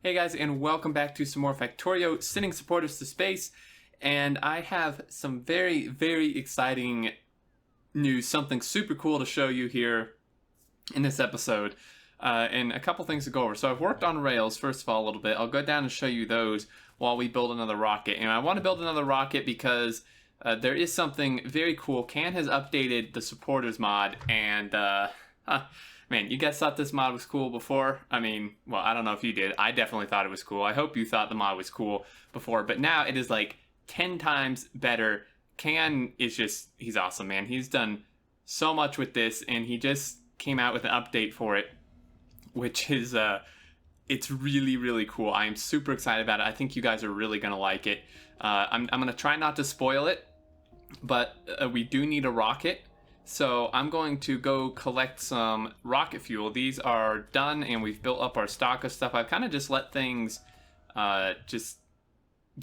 Hey guys, and welcome back to some more Factorio sending supporters to space. And I have some very, very exciting news, something super cool to show you here in this episode. And a couple things to go over. So I've worked on rails, first of all, a little bit. I'll go down and show you those while we build another rocket. And I want to build another rocket because there is something very cool. Can has updated the supporters mod, and man, you guys thought this mod was cool before? I mean, well, I don't know if you did. I definitely thought it was cool. I hope you thought the mod was cool before, but now it is like 10 times better. Can is just, he's awesome, man. He's done so much with this, and he just came out with an update for it, which is, it's really, really cool. I am super excited about it. I think you guys are really going to like it. I'm going to try not to spoil it, but we do need a rocket. So I'm going to go collect some rocket fuel. These are done, and we've built up our stock of stuff. I've kind of just let things just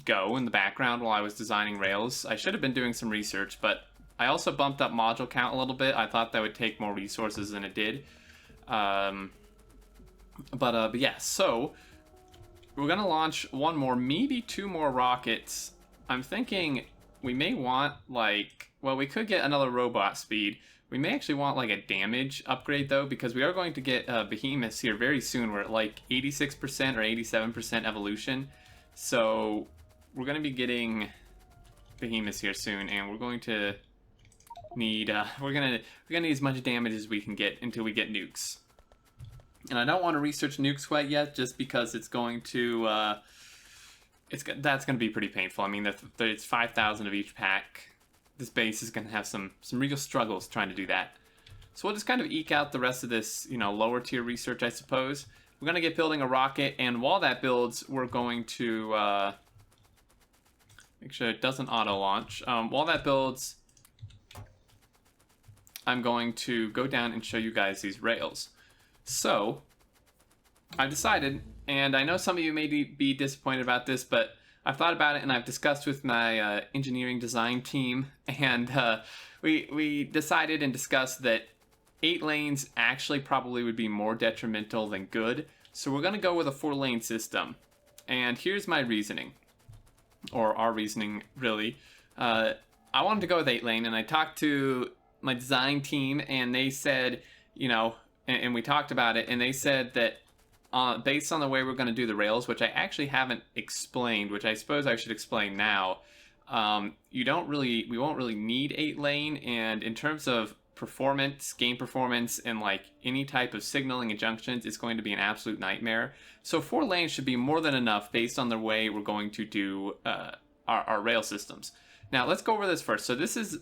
go in the background while I was designing rails. I should have been doing some research, but I also bumped up module count a little bit. I thought that would take more resources than it did. But yeah, so we're going to launch one more, maybe two more rockets. I'm thinking we may want, like, well, we could get another robot speed. We may actually want, like, a damage upgrade, though, because we are going to get behemoths here very soon. We're at, like, 86% or 87% evolution. So we're going to be getting behemoths here soon, and we're going to need, we're gonna need as much damage as we can get until we get nukes. And I don't want to research nukes quite yet, just because it's going to, that's going to be pretty painful. I mean, it's 5,000 of each pack. This base is going to have some real struggles trying to do that. So we'll just kind of eke out the rest of this, you know, lower tier research, I suppose. We're going to get building a rocket, and while that builds, we're going to make sure it doesn't auto-launch. While that builds, I'm going to go down and show you guys these rails. So I've decided, and I know some of you may be disappointed about this, but I've thought about it, and I've discussed with my engineering design team, and we decided and discussed that 8 lanes actually probably would be more detrimental than good. So we're going to go with a 4-lane system. And here's my reasoning, or our reasoning, really. I wanted to go with 8-lane, and I talked to my design team, and they said, you know, and we talked about it, and they said that based on the way we're going to do the rails, which I actually haven't explained, which I suppose I should explain now, we won't really need 8-lane, and in terms of performance, game performance, and like any type of signaling and junctions, it's going to be an absolute nightmare. So 4 lanes should be more than enough based on the way we're going to do our rail systems. Now let's go over this first. So this is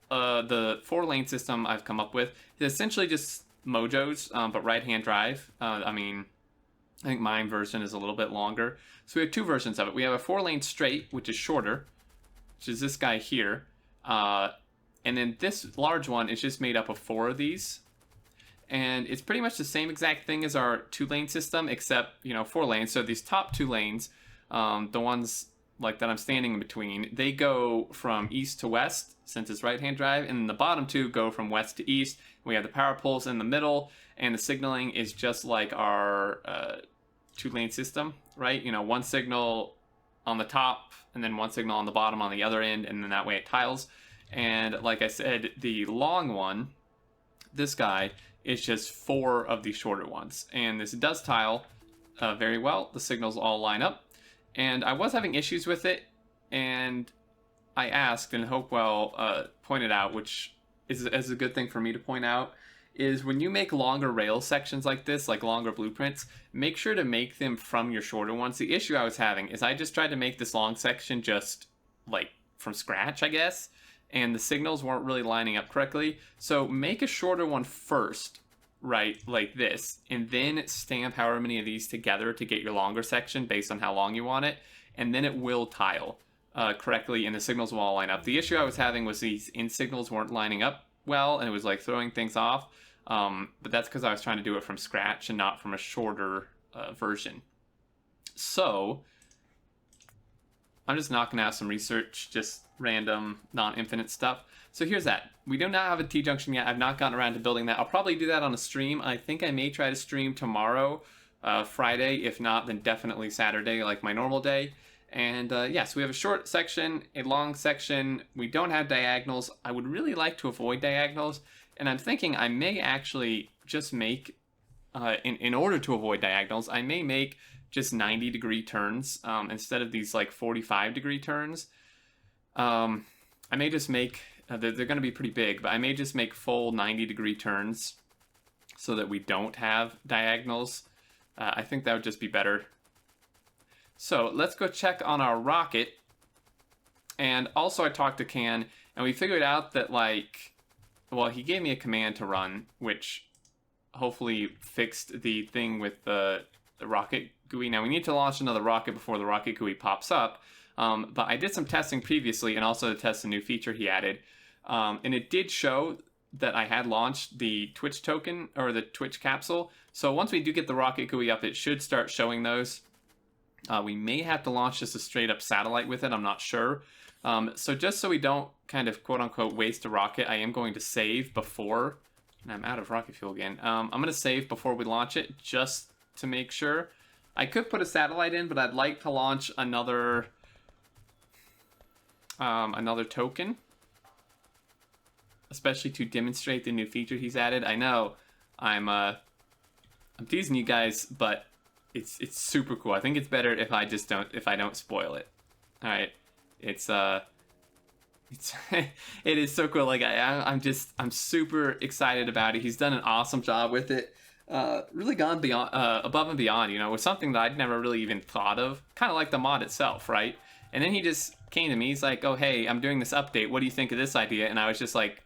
the 4-lane system I've come up with. It's essentially just Mojos, but right-hand drive. I mean, I think my version is a little bit longer. So we have 2 versions of it. We have a 4-lane straight, which is shorter, which is this guy here. And then this large one is just made up of 4 of these. And it's pretty much the same exact thing as our 2-lane system, except, you know, 4 lanes. So these top 2 lanes, the ones like that I'm standing in between, they go from east to west, since it's right-hand drive, and the bottom 2 go from west to east. We have the power poles in the middle, and the signaling is just like our 2-lane system, right? You know, 1 signal on the top, and then 1 signal on the bottom on the other end, and then that way it tiles. And like I said, the long one, this guy, is just 4 of the shorter ones. And this does tile very well. The signals all line up. And I was having issues with it, and I asked, and Hopewell pointed out, which is a good thing for me to point out, is when you make longer rail sections like this, like longer blueprints, make sure to make them from your shorter ones. The issue I was having is I just tried to make this long section just like from scratch, I guess, and the signals weren't really lining up correctly. So make a shorter one first, right, like this, and then stamp however many of these together to get your longer section based on how long you want it, and then it will tile correctly, and the signals will all line up. The issue I was having was these in signals weren't lining up well, and it was like throwing things off, but that's because I was trying to do it from scratch and not from a shorter version. So I'm just knocking out some research, just random, non-infinite stuff. So here's that. We do not have a T-junction yet. I've not gotten around to building that. I'll probably do that on a stream. I think I may try to stream tomorrow Friday. If not, then definitely Saturday, like my normal day. And yeah, so we have a short section, a long section. We don't have diagonals. I would really like to avoid diagonals, and I'm thinking I may actually just make, in order to avoid diagonals, I may make just 90-degree turns instead of these like 45-degree turns. I may just make, they're going to be pretty big, but I may just make full 90-degree turns so that we don't have diagonals. I think that would just be better. So let's go check on our rocket. And also I talked to Can, and we figured out that, like, well, he gave me a command to run, which hopefully fixed the thing with the rocket GUI. Now we need to launch another rocket before the rocket GUI pops up. But I did some testing previously, and also to test a new feature he added. And it did show that I had launched the Twitch token, or the Twitch capsule. So once we do get the rocket GUI up, it should start showing those. We may have to launch just a straight up satellite with it, I'm not sure. So just so we don't kind of quote unquote waste a rocket, I am going to save before, and I'm out of rocket fuel again. I'm going to save before we launch it, just to make sure. I could put a satellite in, but I'd like to launch another token, especially to demonstrate the new feature he's added. I know I'm teasing you guys, but it's super cool. I think it's better if I don't spoil it. All right, it is so cool. Like I'm super excited about it. He's done an awesome job with it. Really gone beyond, above and beyond. You know, with something that I'd never really even thought of. Kind of like the mod itself, right? And then he just came to me. He's like, "Oh, hey, I'm doing this update. What do you think of this idea?" And I was just like,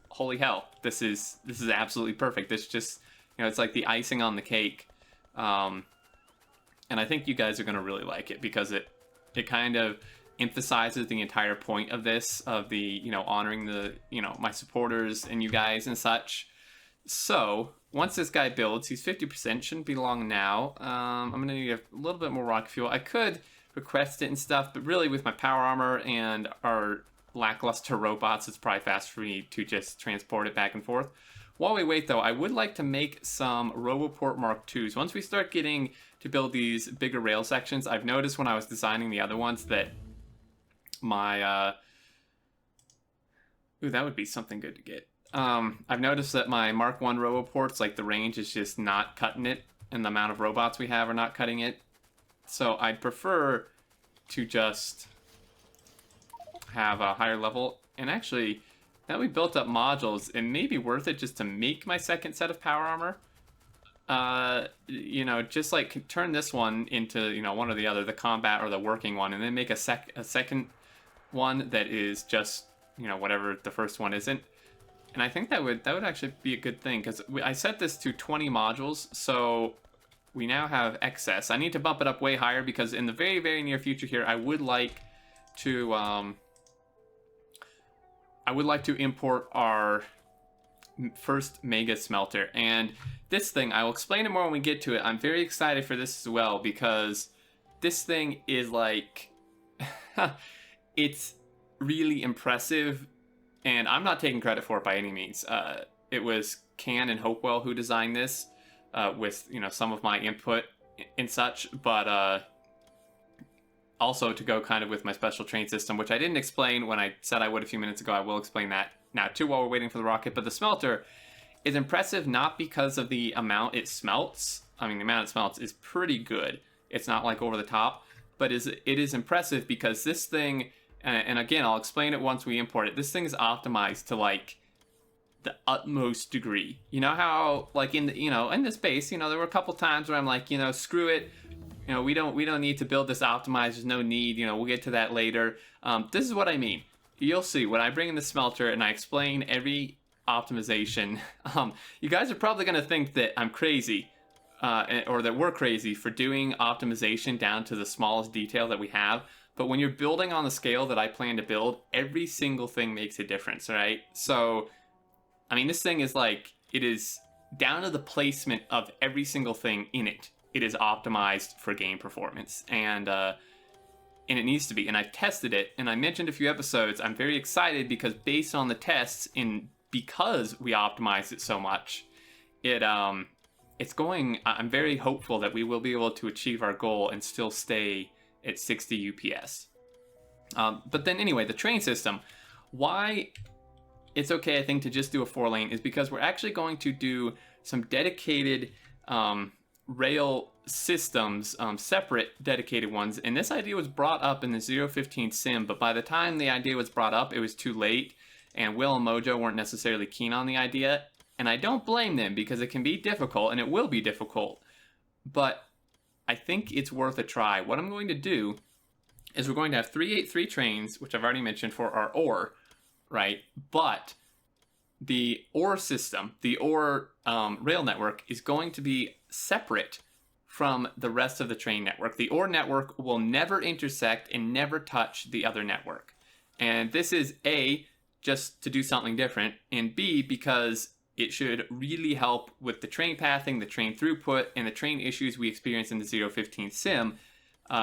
"Holy hell, this is absolutely perfect. This just, you know, it's like the icing on the cake." And I think you guys are going to really like it, because it kind of emphasizes the entire point of this, of the, you know, honoring the, you know, my supporters and you guys and such. So once this guy builds, he's 50%, shouldn't be long now. I'm going to need a little bit more rocket fuel. I could request it and stuff, but really with my power armor and our lackluster robots, it's probably fast for me to just transport it back and forth. While we wait, though, I would like to make some Roboport Mark IIs. Once we start getting to build these bigger rail sections, I've noticed when I was designing the other ones that my... Ooh, that would be something good to get. I've noticed that my Mark I Roboports, like, the range is just not cutting it, and the amount of robots we have are not cutting it. So I'd prefer to just have a higher level. And actually, now we built up modules, it may be worth it just to make my second set of power armor. You know, just like turn this one into, you know, one or the other, the combat or the working one, and then make a second one that is just, you know, whatever the first one isn't. And I think that would actually be a good thing, because I set this to 20 modules, so we now have excess. I need to bump it up way higher, because in the very, very near future here, I would like to import our first mega smelter. And this thing, I will explain it more when we get to it. I'm very excited for this as well, because this thing is like, it's really impressive, and I'm not taking credit for it by any means. It was Can and Hopewell who designed this, with, you know, some of my input and such, but also to go kind of with my special train system, which I didn't explain when I said I would a few minutes ago. I will explain that now too while we're waiting for the rocket. But the smelter is impressive not because of the amount it smelts. I mean, the amount it smelts is pretty good. It's not like over the top, but it is impressive because this thing, and again, I'll explain it once we import it, this thing is optimized to like the utmost degree. You know how, like, in the, you know, in this base, you know, there were a couple times where I'm like, you know, screw it, you know, we don't need to build this optimized, there's no need, you know, we'll get to that later. This is what I mean. You'll see when I bring in the smelter and I explain every optimization, you guys are probably going to think that I'm crazy, or that we're crazy for doing optimization down to the smallest detail that we have. But when you're building on the scale that I plan to build, every single thing makes a difference, right? So, I mean, this thing is like, it is down to the placement of every single thing in it. It is optimized for game performance, and it needs to be. And I've tested it, and I mentioned a few episodes. I'm very excited because based on the tests, and because we optimized it so much, it I'm very hopeful that we will be able to achieve our goal and still stay at 60 UPS. But then anyway, the train system, why it's okay, I think, to just do a 4-lane is because we're actually going to do some dedicated rail systems, separate dedicated ones. And this idea was brought up in the 0.15 sim, but by the time the idea was brought up, it was too late, and Will and Mojo weren't necessarily keen on the idea. And I don't blame them, because it can be difficult, and it will be difficult. But I think it's worth a try. What I'm going to do is we're going to have 383 trains, which I've already mentioned, for our ore, right? But the ore system, the ore rail network, is going to be separate from the rest of the train network. The ore network will never intersect and never touch the other network. And this is A, just to do something different, and B, because it should really help with the train pathing, the train throughput, and the train issues we experience in the 0.15 sim,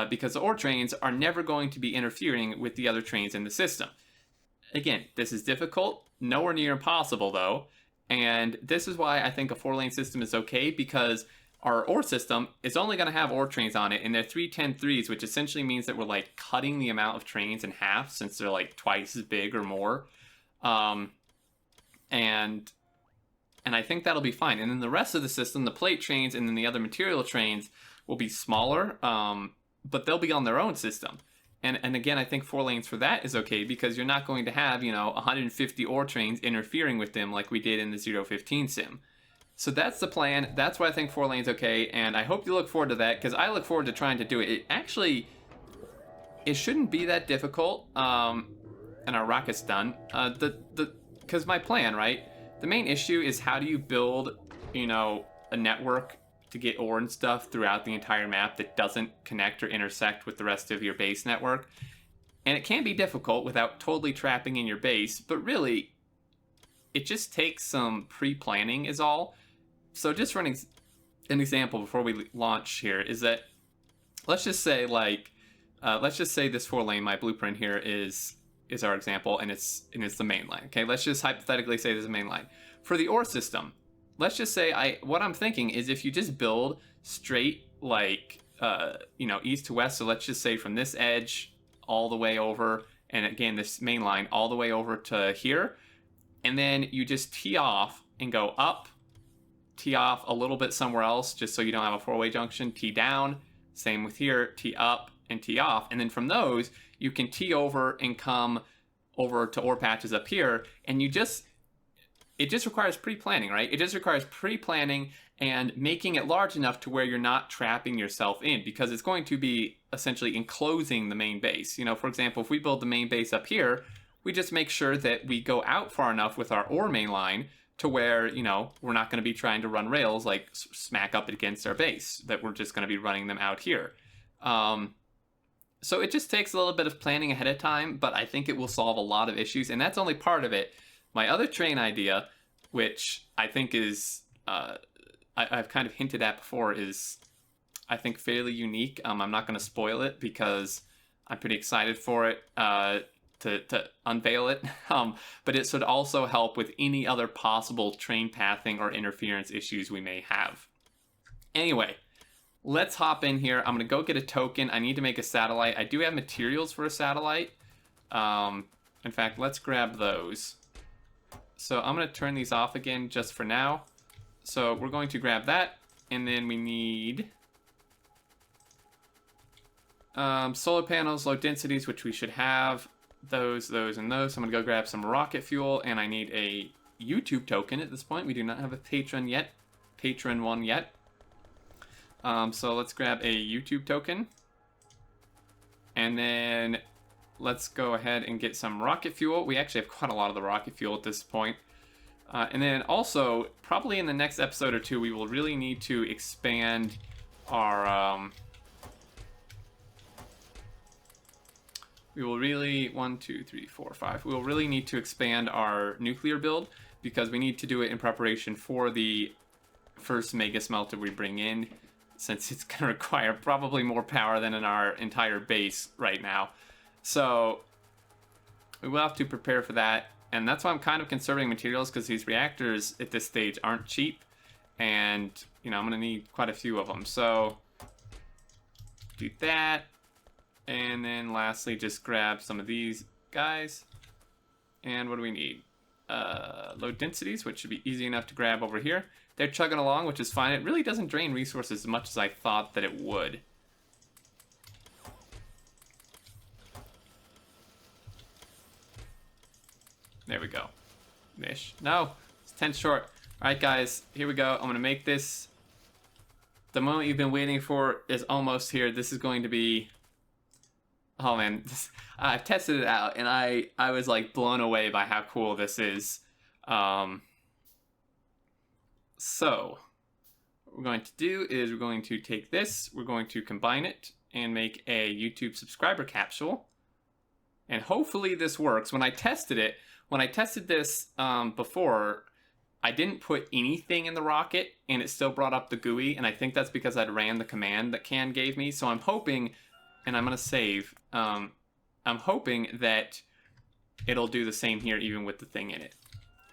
because the ore trains are never going to be interfering with the other trains in the system. Again, this is difficult, nowhere near impossible though, and this is why I think a 4-lane system is okay, because our ore system is only going to have ore trains on it, and they're 310-3s, which essentially means that we're like cutting the amount of trains in half, since they're like twice as big or more. And I think that'll be fine. And then the rest of the system, the plate trains and then the other material trains, will be smaller, but they'll be on their own system. And again, I think 4 lanes for that is okay, because you're not going to have, 150 ore trains interfering with them like we did in the 0.15 sim. So that's the plan. That's why I think 4 lanes okay, and I hope you look forward to that, because I look forward to trying to do it. It shouldn't be that difficult, and our rocket's done. Because my plan, right? The main issue is how do you build, a network to get ore and stuff throughout the entire map that doesn't connect or intersect with the rest of your base network. And it can be difficult without totally trapping in your base, but really, it just takes some pre-planning is all. So just for an example before we launch here is that, let's just say this 4 lane, my blueprint here is our example, and it's the main line. Okay, let's just hypothetically say this is the main line. For the ore system, let's just say what I'm thinking is if you just build straight east to west, so let's just say from this edge all the way over, and again this main line all the way over to here, and then you just tee off and go up, tee off a little bit somewhere else just so you don't have a 4-way junction, tee down, same with here, tee up and tee off, and then from those you can tee over and come over to ore patches up here, and it just requires pre-planning, right? It just requires pre-planning and making it large enough to where you're not trapping yourself in, because it's going to be essentially enclosing the main base. For example, if we build the main base up here, we just make sure that we go out far enough with our ore main line to where, we're not going to be trying to run rails like smack up against our base, that we're just going to be running them out here. So it just takes a little bit of planning ahead of time, but I think it will solve a lot of issues, and that's only part of it. My other train idea, which I think is, I've kind of hinted at before, is I think fairly unique. I'm not going to spoil it because I'm pretty excited for it to unveil it. But it should also help with any other possible train pathing or interference issues we may have. Anyway, let's hop in here. I'm going to go get a token. I need to make a satellite. I do have materials for a satellite. In fact, let's grab those. So I'm going to turn these off again just for now. So we're going to grab that, and then we need solar panels, low densities, which we should have. Those, and those. So I'm going to go grab some rocket fuel, and I need a YouTube token at this point. We do not have a patron one yet. So let's grab a YouTube token. And then let's go ahead and get some rocket fuel. We actually have quite a lot of the rocket fuel at this point. And then also, probably in the next episode or two, we will really need to expand our... we will really... 1, 2, 3, 4, 5. We will really need to expand our nuclear build, because we need to do it in preparation for the first mega smelter we bring in, since it's going to require probably more power than in our entire base right now. So we will have to prepare for that, and that's why I'm kind of conserving materials, because these reactors at this stage aren't cheap, and you know, I'm gonna need quite a few of them. So do that, and then lastly, just grab some of these guys. And what do we need? Low densities, which should be easy enough to grab over here. They're chugging along, which is fine. It really doesn't drain resources as much as I thought that it would. There we go. Ish. No, it's 10 short. All right, guys, here we go. I'm gonna make this. The moment you've been waiting for is almost here. This is going to be. Oh man, I've tested it out, and I was like blown away by how cool this is. So what we're going to do is we're going to take this, we're going to combine it and make a YouTube subscriber capsule, and hopefully this works. When I tested this before, I didn't put anything in the rocket, and it still brought up the GUI, and I think that's because I'd ran the command that Can gave me. So I'm hoping, and I'm gonna save. I'm hoping that it'll do the same here, even with the thing in it.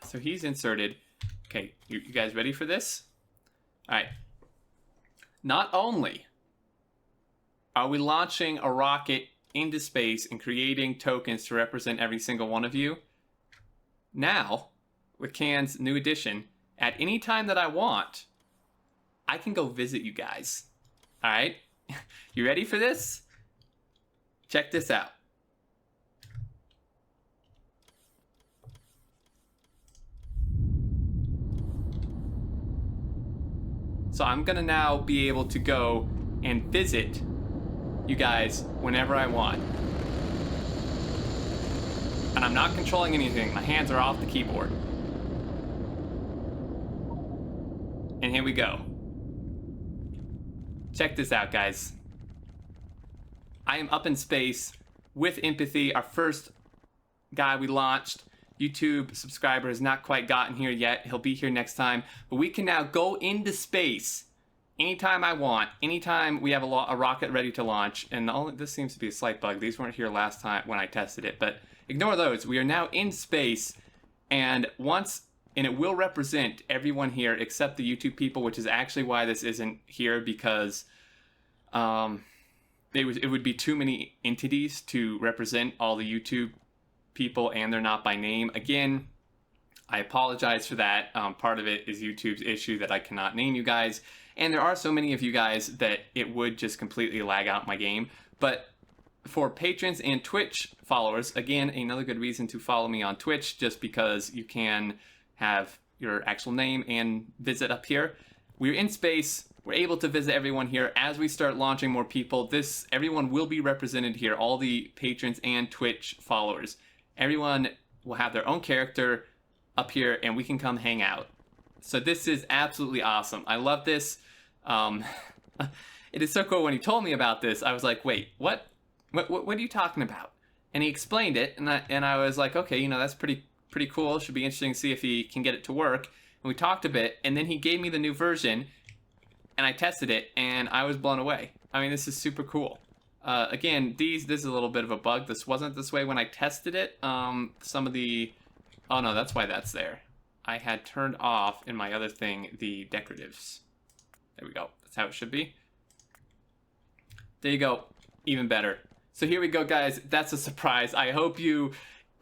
So he's inserted. Okay, you guys ready for this? All right. Not only are we launching a rocket into space and creating tokens to represent every single one of you, now, with Can's new addition, at any time that I want, I can go visit you guys. All right? You ready for this? Check this out. So I'm gonna now be able to go and visit you guys whenever I want. And I'm not controlling anything. My hands are off the keyboard. And here we go. Check this out, guys. I am up in space with Empathy, our first guy we launched. YouTube subscriber has not quite gotten here yet. He'll be here next time. But we can now go into space anytime I want. Anytime we have a rocket ready to launch. And this seems to be a slight bug. These weren't here last time when I tested it. But ignore those. We are now in space. And it will represent everyone here except the YouTube people, which is actually why this isn't here, because it would be too many entities to represent all the YouTube people, and they're not by name. Again, I apologize for that. Part of it is YouTube's issue that I cannot name you guys, and there are so many of you guys that it would just completely lag out my game. But for patrons and Twitch followers, again, another good reason to follow me on Twitch, just because you can have your actual name and visit up here. We're in space. We're able to visit everyone here. As we start launching more people, everyone will be represented here, all the patrons and Twitch followers. Everyone will have their own character up here, and we can come hang out. So this is absolutely awesome. I love this. It is so cool. When he told me about this, I was like, wait, what are you talking about? And he explained it, and I was like, okay, you know, that's pretty cool. Should be interesting to see if he can get it to work. And we talked a bit, and then he gave me the new version, and I tested it, and I was blown away. I mean, this is super cool. Again, this is a little bit of a bug. This wasn't this way when I tested it. Oh no, that's why that's there. I had turned off in my other thing the decoratives. There we go. That's how it should be. There you go. Even better. So here we go, guys. That's a surprise. I hope you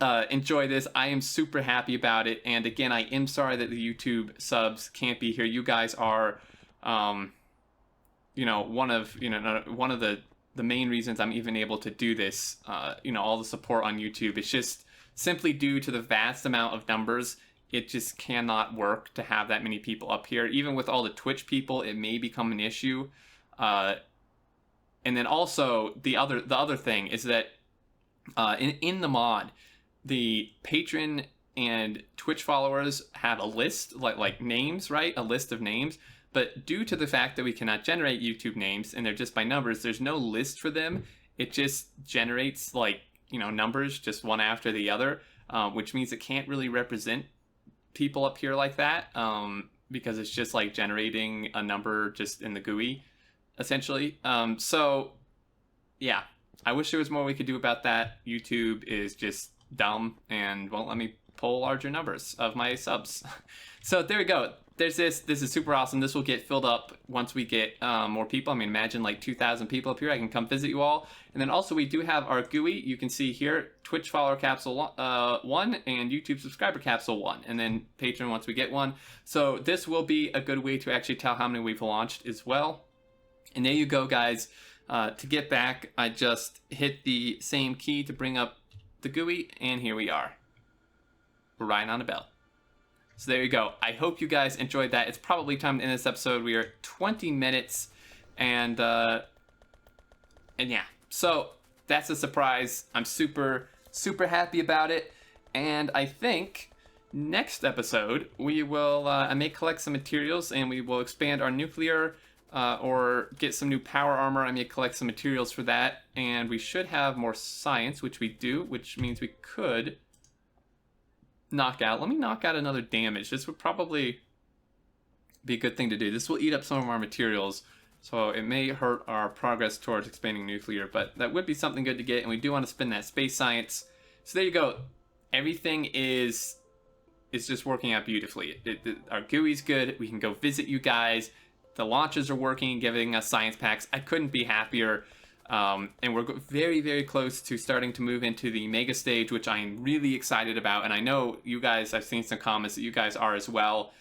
enjoy this. I am super happy about it. And again, I am sorry that the YouTube subs can't be here. You guys are, you know, one of the main reasons I'm even able to do this. You know, all the support on YouTube. It's just simply due to the vast amount of numbers. It just cannot work to have that many people up here. Even with all the Twitch people, it may become an issue. And then also the other thing is that in the mod, the patron and Twitch followers have a list, like names, right? A list of names. But due to the fact that we cannot generate YouTube names and they're just by numbers, there's no list for them. It just generates, like, you know, numbers just one after the other, which means it can't really represent people up here like that, because it's just like generating a number just in the GUI, essentially. So yeah, I wish there was more we could do about that. YouTube is just dumb and won't let me pull larger numbers of my subs. So there we go. there's this. This is super awesome. This will get filled up once we get more people. I mean, imagine like 2,000 people up here. I can come visit you all. And then also we do have our GUI. You can see here, Twitch follower capsule 1 and YouTube subscriber capsule 1. And then Patreon once we get one. So this will be a good way to actually tell how many we've launched as well. And there you go, guys. To get back, I just hit the same key to bring up the GUI. And here we are. We're riding on a bell. So there you go. I hope you guys enjoyed that. It's probably time to end this episode. We are at 20 minutes, and yeah. So that's a surprise. I'm super happy about it, and I think next episode we will I may collect some materials and we will expand our nuclear or get some new power armor. I may collect some materials for that, and we should have more science, which we do, which means we could knock out. Let me knock out another damage. This would probably be a good thing to do. This will eat up some of our materials, so it may hurt our progress towards expanding nuclear, but that would be something good to get, and we do want to spend that space science. So there you go. Everything is just working out beautifully. Our GUI's good. We can go visit you guys. The launches are working, giving us science packs. I couldn't be happier. And we're very close to starting to move into the mega stage, which I am really excited about. And I know you guys, I've seen some comments that you guys are as well.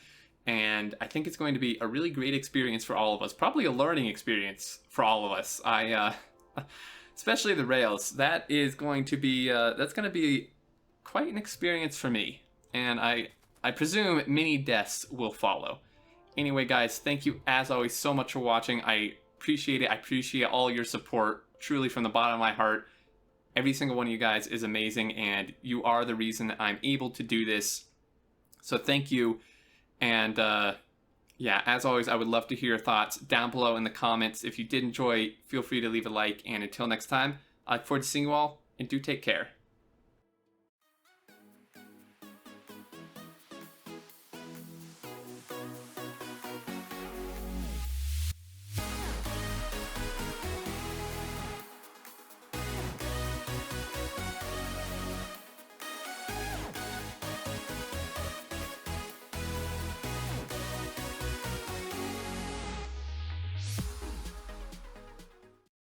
And I think it's going to be a really great experience for all of us. Probably a learning experience for all of us. Especially the rails. That is going to be, that's going to be quite an experience for me. And I presume many deaths will follow. Anyway, guys, thank you as always so much for watching. I appreciate it. I appreciate all your support, truly from the bottom of my heart. Every single one of you guys is amazing, and you are the reason I'm able to do this. So thank you. And yeah, as always, I would love to hear your thoughts down below in the comments. If you did enjoy, feel free to leave a like. And until next time, I look forward to seeing you all, and do take care.